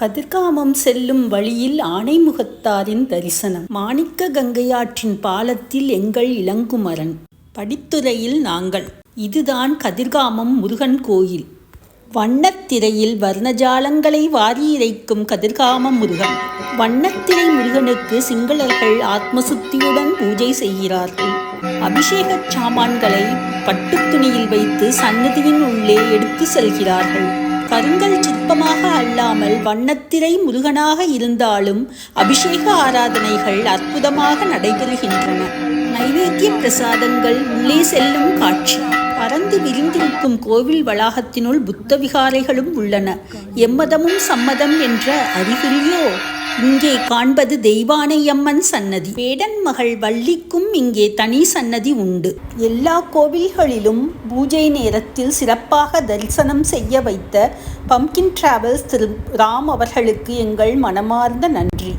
கதிர்காமம் செல்லும் வழியில் ஆனைமுகத்தாரின் தரிசனம். மாணிக்க கங்கையாற்றின் பாலத்தில் எங்கள் இளங்குமரன். படித்துறையில் நாங்கள். இதுதான் கதிர்காமம் முருகன் கோயில். வண்ணத்திரையில் வர்ணஜாலங்களை வாரி இறைக்கும் கதிர்காமம் முருகன். வண்ணத்திரை முருகனுக்கு சிங்களர்கள் ஆத்மசுத்தியுடன் பூஜை செய்கிறார்கள். அபிஷேக சாமான்களை பட்டுத் துணியில் வைத்து சன்னதியின் உள்ளே எடுத்து செல்கிறார்கள். கருங்கல் சிற்பமாக அல்லாமல் வண்ணத்திரை முருகனாக இருந்தாலும் அபிஷேக ஆராதனைகள் அற்புதமாக நடைபெறுகின்றன. நைவேத்திய பிரசாதங்கள் உள்ளே செல்லும் காட்சி. பறந்து விரிந்திருக்கும் கோவில் வளாகத்தினுள் புத்த விகாரைகளும் உள்ளன. எம்மதமும் சம்மதம் என்ற அறிகுறியோ? இங்கே காண்பது தெய்வானையம்மன் சன்னதி. வேடன் மகள் வள்ளிக்கும் இங்கே தனி சன்னதி உண்டு. எல்லா கோவில்களிலும் பூஜை நேரத்தில் சிறப்பாக தரிசனம் செய்ய வைத்த பம்கின் டிராவல்ஸ் திரு ராம் அவர்களுக்கு எங்கள் மனமார்ந்த நன்றி.